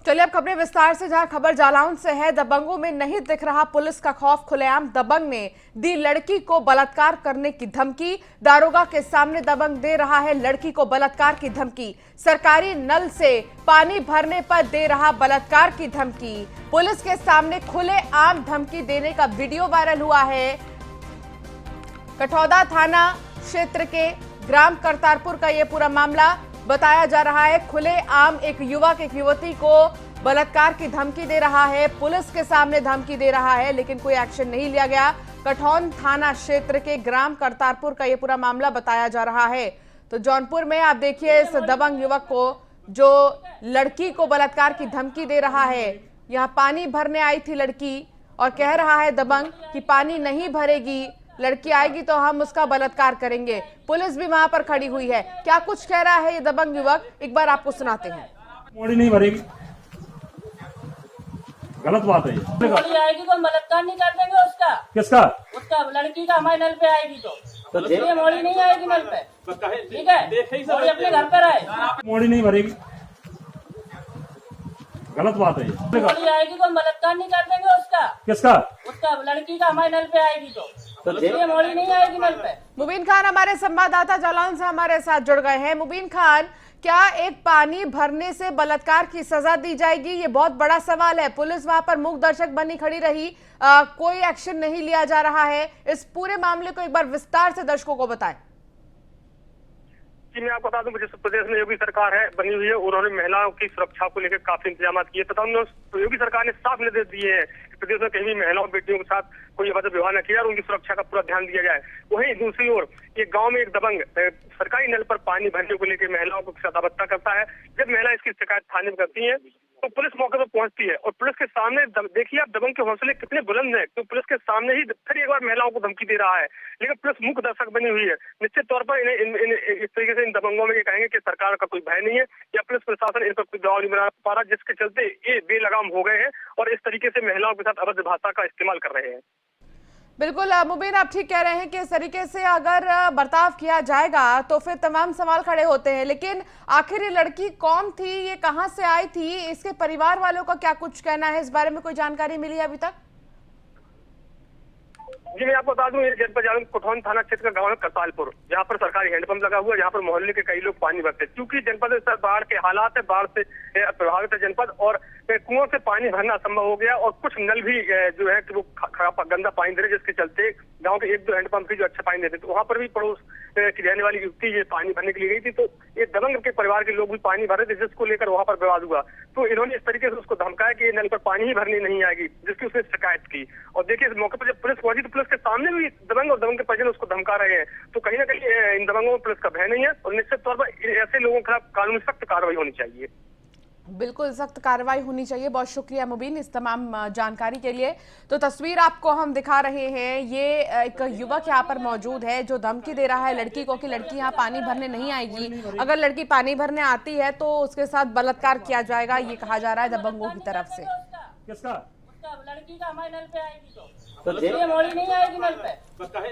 चलिए अब खबरें विस्तार से, जहां खबर जालौन से है। दबंगों में नहीं दिख रहा पुलिस का खौफ, खुलेआम दबंग ने दी लड़की को बलात्कार करने की धमकी। दारोगा के सामने दबंग दे रहा है लड़की को बलात्कार की धमकी। सरकारी नल से पानी भरने पर दे रहा बलात्कार की धमकी। पुलिस के सामने खुलेआम धमकी देने का वीडियो वायरल हुआ है। कठौदा थाना क्षेत्र के ग्राम करतारपुर का यह पूरा मामला बताया जा रहा है। खुलेआम एक युवक एक युवती को बलात्कार की धमकी दे रहा है, पुलिस के सामने धमकी दे रहा है, लेकिन कोई एक्शन नहीं लिया गया। कठौन थाना क्षेत्र के ग्राम करतारपुर का यह पूरा मामला बताया जा रहा है। तो जौनपुर में आप देखिए इस दबंग युवक को जो लड़की को बलात्कार की धमकी दे रहा है। यहाँ पानी भरने आई थी लड़की और कह रहा है दबंग कि पानी नहीं भरेगी, लड़की आएगी तो हम उसका बलात्कार करेंगे। पुलिस भी वहां पर खड़ी हुई है। क्या कुछ कह रहा है ये दबंग युवक, एक बार आपको सुनाते हैं। मोड़ी नहीं भरेगी, गलत बात है ये। मोड़ी आएगी तो बलात्कार नहीं कर देंगे उसका। किसका? उसका लड़की का हमारे नल पे आएगी तो इसलिए मोड़ी नहीं आएगी नल पे, ठीक है? मोड़ी अपने घर पर आए। मोड़ी नहीं भरेगी, गलत बात है ये। मोड़ी आएगी तो बलात्कार नहीं कर देंगे उसका। किसका? उसका लड़की का हमारे नल पे आएगी तो इसलिए मोड़ी नहीं आएगी नल पे। मुबीन खान हमारे संवाददाता जालौन से हमारे साथ जुड़ गए हैं। मुबीन खान, क्या एक पानी भरने से बलात्कार की सजा दी जाएगी? ये बहुत बड़ा सवाल है। पुलिस वहां पर मूक दर्शक बनी खड़ी रही, कोई एक्शन नहीं लिया जा रहा है। इस पूरे मामले को एक बार विस्तार से दर्शकों को बताएं। मैं आपको बता दूं, जिस प्रदेश में योगी सरकार है बनी हुई है, उन्होंने महिलाओं की सुरक्षा को लेकर काफी इंतजाम किए तथा योगी सरकार ने साफ निर्देश दिए हैं कि प्रदेश में कहीं भी महिलाओं बेटियों के साथ कोई अवैध व्यवहार न किया और उनकी सुरक्षा का पूरा ध्यान दिया जाए। वहीं दूसरी ओर एक गांव में एक दबंग सरकारी नल पर पानी भरने को लेकर महिलाओं को सताबत्ता करता है। जब महिला इसकी शिकायत थाने में करती है तो पुलिस मौके पर पहुंचती है और पुलिस के सामने देखिए आप दबंग के हौसले कितने बुलंद हैं, तो पुलिस के सामने ही फिर एक बार महिलाओं को धमकी दे रहा है। लेकिन पुलिस मूक दर्शक बनी हुई है। निश्चित तौर पर इन्हें इस तरीके से इन दबंगों में ये कहेंगे कि सरकार का कोई भय नहीं है या पुलिस प्रशासन इन पर कोई दबाव नहीं बना पा रहा, जिसके चलते ये बेलगाम हो गए हैं और इस तरीके से महिलाओं के साथ अवैध भाषा का इस्तेमाल कर रहे हैं। बिल्कुल मुबीन, आप ठीक कह रहे हैं कि इस तरीके से अगर बर्ताव किया जाएगा तो फिर तमाम सवाल खड़े होते हैं। लेकिन आखिर ये लड़की कौन थी, ये कहां से आई थी, इसके परिवार वालों का क्या कुछ कहना है, इस बारे में कोई जानकारी मिली है अभी तक? जी मैं आपको बता दूं, ये जनपद जालौन कठौन थाना क्षेत्र का गांव है करतारपुर, जहां पर सरकारी हैंडपंप लगा हुआ है, जहां पर मोहल्ले के कई लोग पानी भरते हैं। क्योंकि जनपद बाढ़ के हालात है, बाढ़ से प्रभावित है जनपद और कुओं से पानी भरना असंभव हो गया और कुछ नल भी जो है कि वो गंदा पानी दे रहे, जिसके चलते गांव के एक दो हैंडपंप भी जो अच्छा पानी देते, तो वहां पर भी पड़ोस की रहने वाली युवती ये पानी भरने के लिए गई थी, तो ये दबंग के परिवार के लोग भी पानी भर रहे थे, जिसको लेकर वहां पर विवाद हुआ। तो इन्होंने इस तरीके से उसको धमकाया कि नल पर पानी ही भरनी नहीं आएगी, जिसकी उसने शिकायत की। और देखिए इस मौके पर जब पुलिस पहुंची तो पुलिस के सामने भी दबंग और दबंग के परिजन उसको धमका रहे हैं। तो कहीं ना कहीं इन दबंगों में पुलिस का भय नहीं है और निश्चित तौर पर ऐसे लोगों के खिलाफ कानूनी सख्त कार्रवाई होनी चाहिए। बिल्कुल सख्त कार्रवाई होनी चाहिए। बहुत शुक्रिया मुबीन इस तमाम जानकारी के लिए। तो तस्वीर आपको हम दिखा रहे हैं, ये एक युवक यहाँ पर मौजूद है जो धमकी दे रहा है लड़की को कि लड़की यहाँ पानी भरने नहीं आएगी, अगर लड़की पानी भरने आती है तो उसके साथ बलात्कार किया जाएगा, ये कहा जा रहा है दबंगों की तरफ से। किसका? लड़की का हमारे नल पे आएगी तो इसलिए मोड़ी नहीं आएगी नल पे,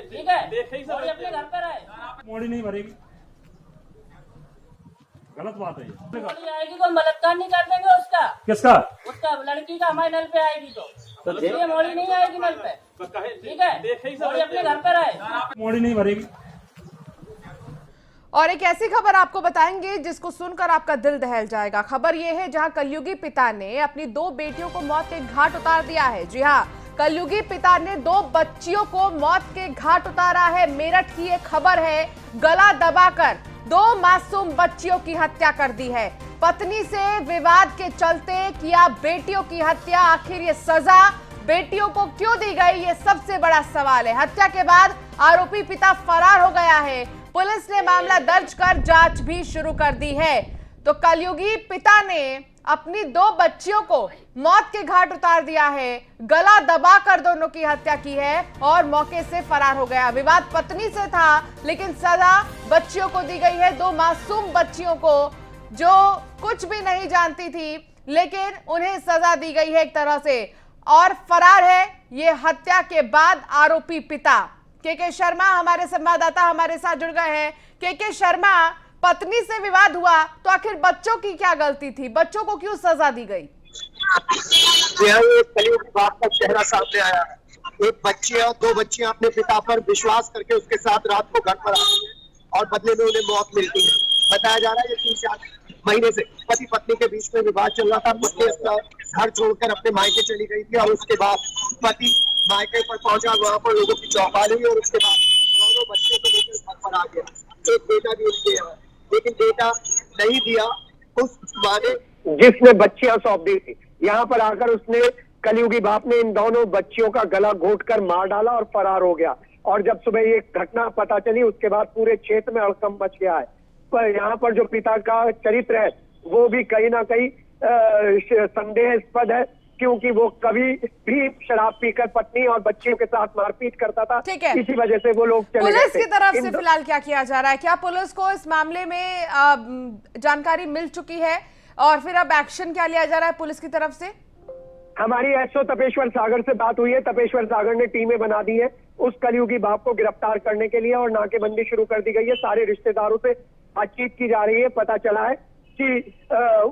ठीक है? मोड़ी अपने घर पर आए। मोड़ी नहीं भरेगी, गलत बात है ये। मोड़ी आएगी तो बलात्कार नहीं कर देंगे उसका। किसका? उसका लड़की का हमारे नल पे आएगी तो इसलिए मोड़ी नहीं आएगी नल पे, ठीक है? मोड़ी अपने घर पर आए। मोड़ी नहीं भरेगी। और एक ऐसी खबर आपको बताएंगे जिसको सुनकर आपका दिल दहल जाएगा। खबर यह है जहां कलयुगी पिता ने अपनी 2 बेटियों को मौत के घाट उतार दिया है। जी हां, कलयुगी पिता ने 2 बच्चियों को मौत के घाट उतारा है। मेरठ की एक खबर है, गला दबाकर 2 मासूम बच्चियों की हत्या कर दी है। पत्नी से विवाद के चलते किया बेटियों की हत्या। आखिर ये सजा बेटियों को क्यों दी गई, ये सबसे बड़ा सवाल है। हत्या के बाद आरोपी पिता फरार हो गया है। पुलिस ने मामला दर्ज कर जांच भी शुरू कर दी है। तो कलयुगी पिता ने अपनी 2 बच्चियों को मौत के घाट उतार दिया है, गला दबाकर दोनों की हत्या की है और मौके से फरार हो गया। विवाद पत्नी से था लेकिन सजा बच्चियों को दी गई है, 2 मासूम बच्चियों को जो कुछ भी नहीं जानती थी, लेकिन उन्हें सजा दी गई है एक तरह से। और फरार है ये हत्या के बाद आरोपी पिता। के शर्मा हमारे संवाददाता हमारे साथ जुड़ गए हैं। के शर्मा, पत्नी से विवाद हुआ तो आखिर बच्चों की क्या गलती थी, बच्चों को क्यों सजा दी गई? यह एक कलयुग की बात का चेहरा सामने आया है। एक बच्ची और दो बच्चियां अपने पिता पर विश्वास करके उसके साथ रात को घर पर आती है और बदले में उन्हें मौत मिलती है। बताया जा रहा है ये 3-4 महीने से पति पत्नी के बीच में विवाद चल रहा था। पत्नी घर छोड़कर अपने मायके चली गई थी और उसके बाद पति मायके पर पहुंचा, वहां पर लोगों की चौपाल हुई और उसके बाद दोनों बच्चों को लेकर घर पर आ गया। एक बेटा भी उसके यहाँ, लेकिन बेटा नहीं दिया उस माँ ने जिसने बच्चियां सौंप दी थी। यहाँ पर आकर उसने कलयुगी बाप ने इन दोनों बच्चियों का गला घोंटकर मार डाला और फरार हो गया। और जब सुबह ये घटना पता चली उसके बाद पूरे क्षेत्र में हड़कंप मच गया है। पर यहाँ पर जो पिता का चरित्र है वो भी कहीं ना कहीं संदेहास्पद है, क्योंकि वो कभी भी शराब पीकर पत्नी और बच्चियों के साथ मारपीट करता था। ठीक है, इसी वजह से वो लोग चले गए थे। पुलिस की तरफ से फिलहाल क्या किया जा रहा है? क्या पुलिस को इस मामले में जानकारी मिल चुकी है और फिर अब एक्शन क्या लिया जा रहा है पुलिस की तरफ से? हमारी एसओ तपेश्वर सागर से बात हुई है। तपेश्वर सागर ने टीमें बना दी है उस कलयुगी बाप को गिरफ्तार करने के लिए और नाकेबंदी शुरू कर दी गई है। सारे रिश्तेदारों से बातचीत की जा रही है। पता चला है कि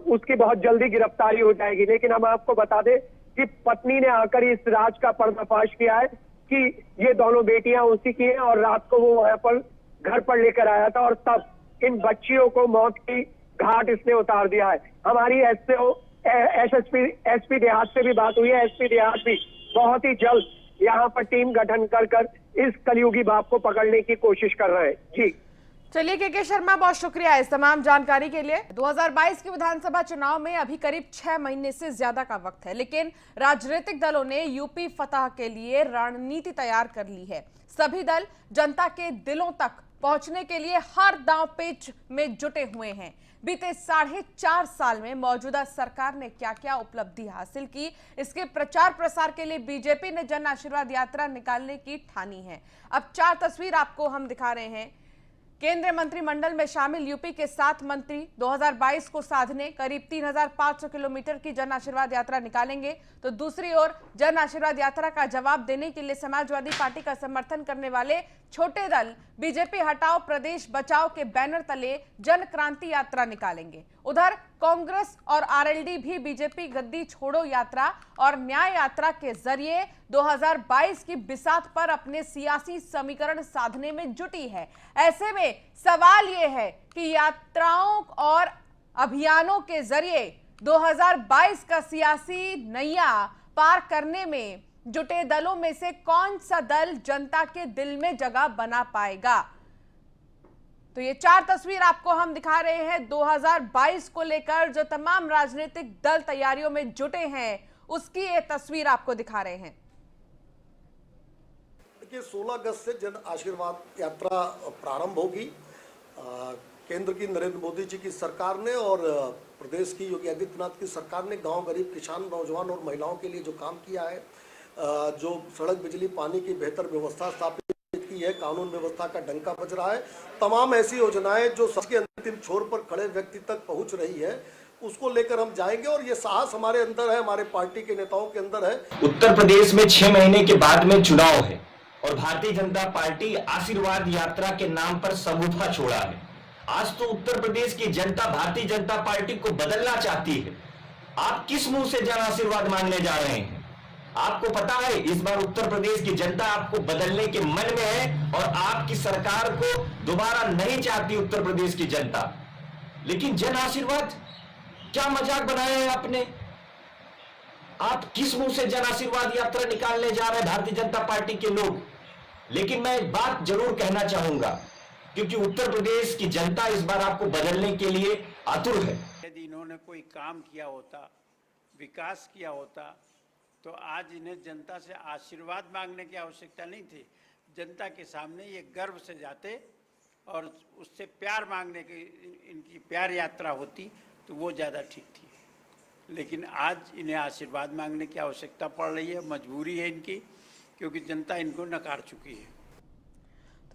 उसकी बहुत जल्दी गिरफ्तारी हो जाएगी। लेकिन हम आपको बता दें कि पत्नी ने आकर इस राज का पर्दाफाश किया है कि ये दोनों बेटियां उसी की हैं और रात को वो वहां पर घर पर लेकर आया था और तब इन बच्चियों को मौत की घाट इसने उतार दिया है। हमारी एसपी देहात से भी बात हुई है। एसपी देहात भी बहुत ही जल्द यहाँ पर टीम गठन कर इस कलयुगी बाप को पकड़ने की कोशिश कर रहे हैं। जी चलिए के शर्मा, बहुत शुक्रिया इस तमाम जानकारी के लिए। 2022 के विधानसभा चुनाव में अभी करीब 6 महीने से ज्यादा का वक्त है, लेकिन राजनीतिक दलों ने यूपी फतह के लिए रणनीति तैयार कर ली है। सभी दल जनता के दिलों तक पहुंचने के लिए हर दांव पेच में जुटे हुए हैं। बीते 4.5 साल में मौजूदा सरकार ने क्या क्या उपलब्धि हासिल की, इसके प्रचार प्रसार के लिए बीजेपी ने जन आशीर्वाद यात्रा निकालने की ठानी है। अब 4 तस्वीर आपको हम दिखा रहे हैं। केंद्रीय मंत्रिमंडल में शामिल यूपी के 7 मंत्री 2022 को साधने करीब 3500 किलोमीटर की जन आशीर्वाद यात्रा निकालेंगे, तो दूसरी ओर जन आशीर्वाद यात्रा का जवाब देने के लिए समाजवादी पार्टी का समर्थन करने वाले छोटे दल बीजेपी हटाओ प्रदेश बचाओ के बैनर तले जन क्रांति यात्रा निकालेंगे। उधर कांग्रेस और आरएलडी भी बीजेपी गद्दी छोड़ो यात्रा और न्याय यात्रा के जरिए 2022 की बिसात पर अपने सियासी समीकरण साधने में जुटी है। ऐसे में सवाल यह है कि यात्राओं और अभियानों के जरिए 2022 का सियासी नैया पार करने में जुटे दलों में से कौन सा दल जनता के दिल में जगह बना पाएगा। तो ये 4 तस्वीर आपको हम दिखा रहे हैं 2022 को लेकर जो तमाम राजनीतिक दल तैयारियों में जुटे हैं, उसकी ये तस्वीर आपको दिखा रहे हैं। देखिए 16 अगस्त से जन आशीर्वाद यात्रा प्रारंभ होगी। केंद्र की नरेंद्र मोदी जी की सरकार ने और प्रदेश की योगी आदित्यनाथ की सरकार ने गांव गरीब किसान नौजवान और महिलाओं के लिए जो काम किया है, जो सड़क बिजली पानी की बेहतर व्यवस्था स्थापित की है, कानून व्यवस्था का डंका बज रहा है, तमाम ऐसी योजनाएं जो समाज के अंतिम छोर पर खड़े व्यक्ति तक पहुंच रही है, उसको लेकर हम जाएंगे और ये साहस हमारे अंदर है, हमारे पार्टी के नेताओं के अंदर है। उत्तर प्रदेश में 6 महीने के बाद में चुनाव है और भारतीय जनता पार्टी आशीर्वाद यात्रा के नाम पर सबूफा छोड़ा है। आज तो उत्तर प्रदेश की जनता भारतीय जनता पार्टी को बदलना चाहती है। आप किस मुंह से जन आशीर्वाद मांगने जा रहे हैं? आपको पता है इस बार उत्तर प्रदेश की जनता आपको बदलने के मन में है और आपकी सरकार को दोबारा नहीं चाहती उत्तर प्रदेश की जनता। लेकिन जन आशीर्वाद क्या मजाक बनाया है आपने? आप किस मुंह से जन आशीर्वाद यात्रा निकालने जा रहे हैं भारतीय जनता पार्टी के लोग? लेकिन मैं एक बात जरूर कहना चाहूंगा, क्योंकि उत्तर प्रदेश की जनता इस बार आपको बदलने के लिए आतुर है। यदि इन्होंने कोई काम किया होता, विकास किया होता, तो आज इन्हें जनता से आशीर्वाद मांगने की आवश्यकता नहीं थी। जनता के सामने ये गर्व से जाते और उससे प्यार मांगने की इनकी प्यार यात्रा होती तो वो ज़्यादा ठीक थी। लेकिन आज इन्हें आशीर्वाद मांगने की आवश्यकता पड़ रही है, मजबूरी है इनकी, क्योंकि जनता इनको नकार चुकी है।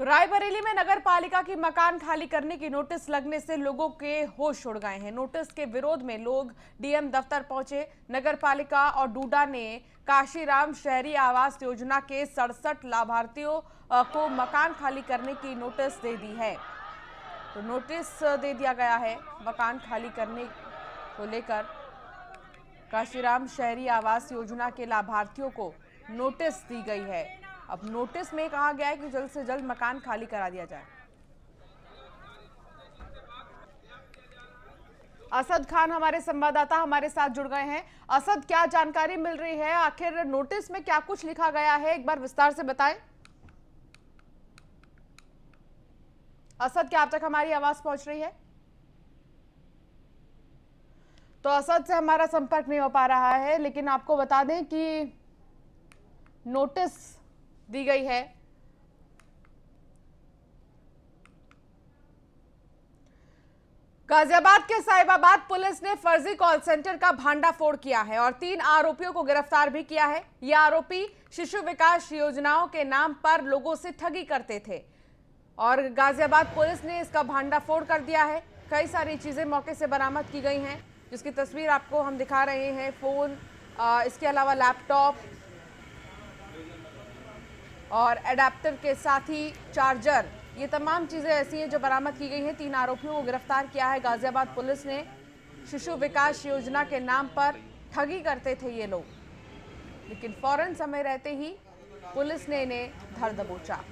तो रायबरेली में नगर पालिका की मकान खाली करने की नोटिस लगने से लोगों के होश उड़ गए हैं। नोटिस के विरोध में लोग डीएम दफ्तर पहुंचे। नगर पालिका और डूडा ने काशीराम शहरी आवास योजना के 67 लाभार्थियों को मकान खाली करने की नोटिस दे दी है। तो नोटिस दे दिया गया है मकान खाली करने को लेकर। काशीराम शहरी आवास योजना के लाभार्थियों को नोटिस दी गई है। अब नोटिस में कहा गया है कि जल्द से जल्द मकान खाली करा दिया जाए। असद खान हमारे संवाददाता हमारे साथ जुड़ गए हैं। असद, क्या जानकारी मिल रही है? आखिर नोटिस में क्या कुछ लिखा गया है, एक बार विस्तार से बताएं। असद, क्या आप तक हमारी आवाज पहुंच रही है? तो असद से हमारा संपर्क नहीं हो पा रहा है, लेकिन आपको बता दें कि नोटिस दी गई है। गाजियाबाद के साहिबाबाद पुलिस ने फर्जी कॉल सेंटर का भांडाफोड़ किया है और 3 आरोपियों को गिरफ्तार भी किया है। ये आरोपी शिशु विकास योजनाओं के नाम पर लोगों से ठगी करते थे और गाजियाबाद पुलिस ने इसका भांडाफोड़ कर दिया है। कई सारी चीजें मौके से बरामद की गई हैं, जिसकी तस्वीर आपको हम दिखा रहे हैं। फोन, इसके अलावा लैपटॉप और एडाप्टर के साथ ही चार्जर, ये तमाम चीजें ऐसी हैं जो बरामद की गई हैं। 3 आरोपियों को गिरफ्तार किया है गाजियाबाद पुलिस ने। शिशु विकास योजना के नाम पर ठगी करते थे ये लोग, लेकिन फौरन समय रहते ही पुलिस ने इन्हें धर दबोचा।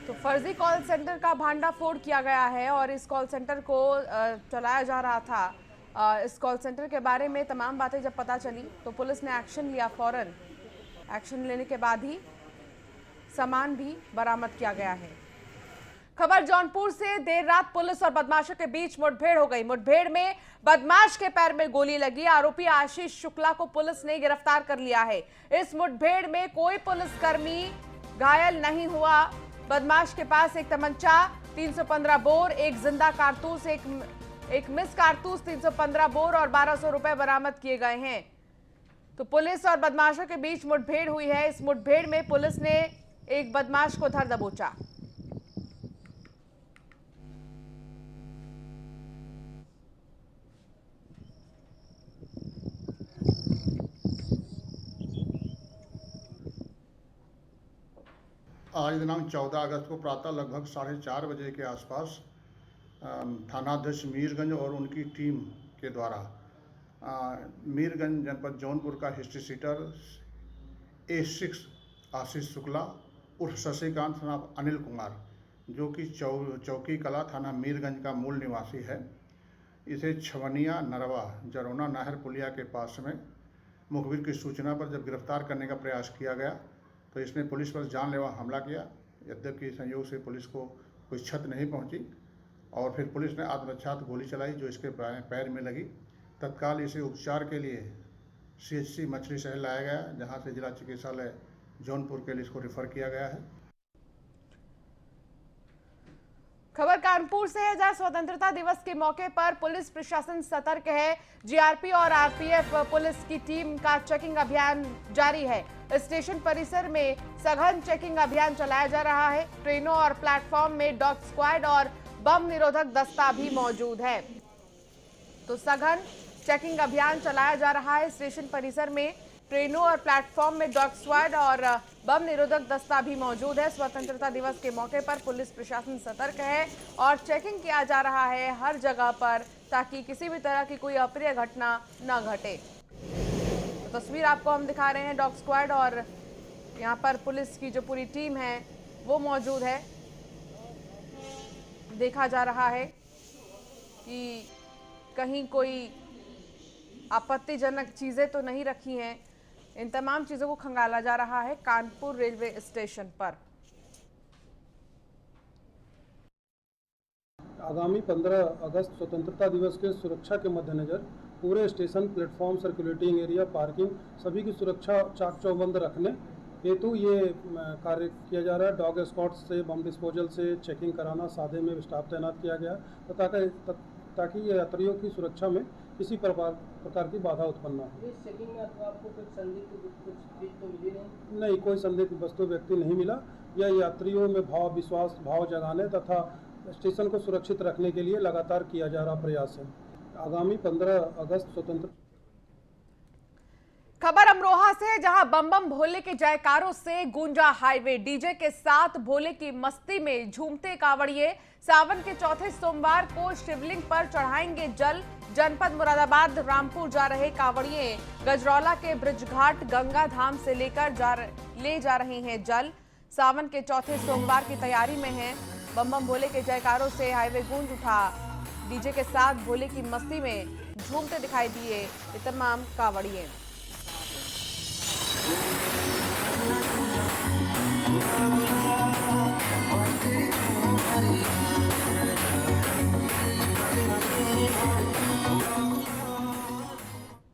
तो फर्जी कॉल सेंटर का भांडाफोड़ किया गया है और इस कॉल सेंटर को चलाया जा रहा था। इस कॉल सेंटर के बारे में तमाम बातें जब पता चली तो पुलिस ने एक्शन लिया। फौरन एक्शन लेने के बाद ही सामान भी बरामद किया गया है। खबर जौनपुर से, देर रात पुलिस और बदमाशों के बीच मुठभेड़ हो गई। मुठभेड़ में बदमाश के पैर में गोली लगी। आरोपी आशीष शुक्ला को पुलिस ने गिरफ्तार कर लिया है। इस मुठभेड़ में कोई पुलिसकर्मी घायल नहीं हुआ। बदमाश के पास एक तमंचा, 315 बोर, एक जिंदा कारतूस, एक मिस कारतूस, 315 बोर और 1200 रुपए बरामद किए गए हैं। तो पुलिस और बदमाशों के बीच मुठभेड़ हुई है। इस मुठभेड़ में पुलिस ने एक बदमाश को धर दबोचा। आज दिनांक 14 अगस्त को प्रातः लगभग 4:30 बजे के आसपास थानाध्यक्ष मीरगंज और उनकी टीम के द्वारा मीरगंज जनपद जौनपुर का history sheeter A6 Ashish Shukla उर्फ शशिकांत सनाफ अनिल कुमार, जो कि चौकी कला थाना मीरगंज का मूल निवासी है, इसे छवनिया नरवा जरौना नहर पुलिया के पास में मुखबिर की सूचना पर जब गिरफ्तार करने का प्रयास किया गया तो इसने पुलिस पर जानलेवा हमला किया। यद्यपि संयोग से पुलिस को कोई क्षत नहीं पहुंची और फिर पुलिस ने आत्मरक्षात्मक गोली चलाई जो इसके पैर में लगी। तत्काल इसे उपचार के लिए CHC मछली शहर लाया गया, जहां से जिला चिकित्सालय जौनपुर के लिए इसको रेफर किया गया है। खबर कानपुर से है, जहां स्वतंत्रता दिवस के मौके पर पुलिस प्रशासन सतर्क है। GRP और RPF पुलिस की टीम का चेकिंग अभियान जारी है। स्टेशन परिसर में सघन चेकिंग अभियान चलाया जा रहा है। ट्रेनों और प्लेटफॉर्म में डॉग स्क्वाड और बम निरोधक दस्ता भी मौजूद है। तो सघन चेकिंग अभियान चलाया जा रहा है स्टेशन परिसर में। ट्रेनों और प्लेटफॉर्म में डॉग स्क्वाड और बम निरोधक दस्ता भी मौजूद है। स्वतंत्रता दिवस के मौके पर पुलिस प्रशासन सतर्क है और चेकिंग किया जा रहा है हर जगह पर, ताकि किसी भी तरह की कोई अप्रिय घटना न घटे। तो तस्वीर आपको हम दिखा रहे हैं, डॉग स्क्वाड और यहाँ पर पुलिस की जो पूरी टीम है वो मौजूद है। देखा जा रहा है कि कहीं कोई आपत्तिजनक चीजें तो नहीं रखी हैं। इन तमाम चीजों को खंगाला जा रहा है कानपुर रेलवे स्टेशन पर। आगामी 15 अगस्त स्वतंत्रता दिवस के सुरक्षा के मद्देनज़र पूरे station, platform, circulating area, parking सभी की सुरक्षा चाक चौबंद रखने हेतु ये कार्य किया जा रहा है। डॉग स्क्वाड से, बम डिस्पोजल से चेकिंग कराना, साधे में स्टाफ तैनात किया गया ताकि यात्रियों की सुरक्षा में किसी प्रकार की बाधा उत्पन्न न हो। इस चेकिंग में आपको कुछ संदिग्ध कुछ चीज तो मिली नहीं? नहीं, कोई संदिग्ध वस्तु व्यक्ति नहीं मिला। यह यात्रियों में भाव जगाने तथा स्टेशन को सुरक्षित रखने के लिए लगातार किया जा रहा प्रयास है। आगामी 15 अगस्त स्वतंत्र। खबर अमरोहा से, जहां बम बम भोले के जयकारों से गूंजा हाईवे। डीजे के साथ भोले की मस्ती में झूमते कांवड़िए सावन के चौथे सोमवार को शिवलिंग पर चढ़ाएंगे जल। जनपद मुरादाबाद रामपुर जा रहे कांवड़िए गजरौला के ब्रिजघाट गंगा धाम से ले जा रहे हैं जल। सावन के चौथे सोमवार की तैयारी में हैं। बम बम भोले के जयकारों से हाईवे गूंज उठा। डीजे के साथ भोले की मस्ती में झूमते दिखाई दिए ये तमाम कांवड़िए।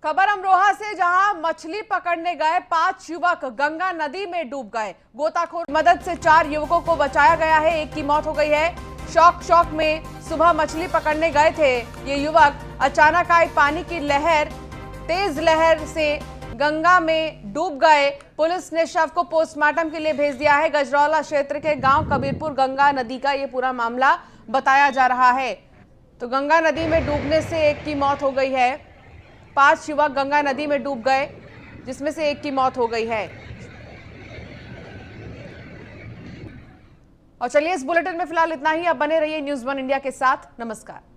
खबर अमरोहा से, जहां मछली पकड़ने गए 5 युवक गंगा नदी में डूब गए। गोताखोर की मदद से 4 युवकों को बचाया गया है। एक की मौत हो गई है। शौक में सुबह मछली पकड़ने गए थे ये युवक। अचानक आई पानी की तेज लहर से गंगा में डूब गए। पुलिस ने शव को पोस्टमार्टम के लिए भेज दिया है। गजरौला क्षेत्र के गांव कबीरपुर गंगा नदी का ये पूरा मामला बताया जा रहा है। तो गंगा नदी में डूबने से एक की मौत हो गई है। 5 युवक गंगा नदी में डूब गए, जिसमें से एक की मौत हो गई है। और चलिए, इस बुलेटिन में फिलहाल इतना ही। अब बने रहिए न्यूज़ 1 इंडिया के साथ। नमस्कार।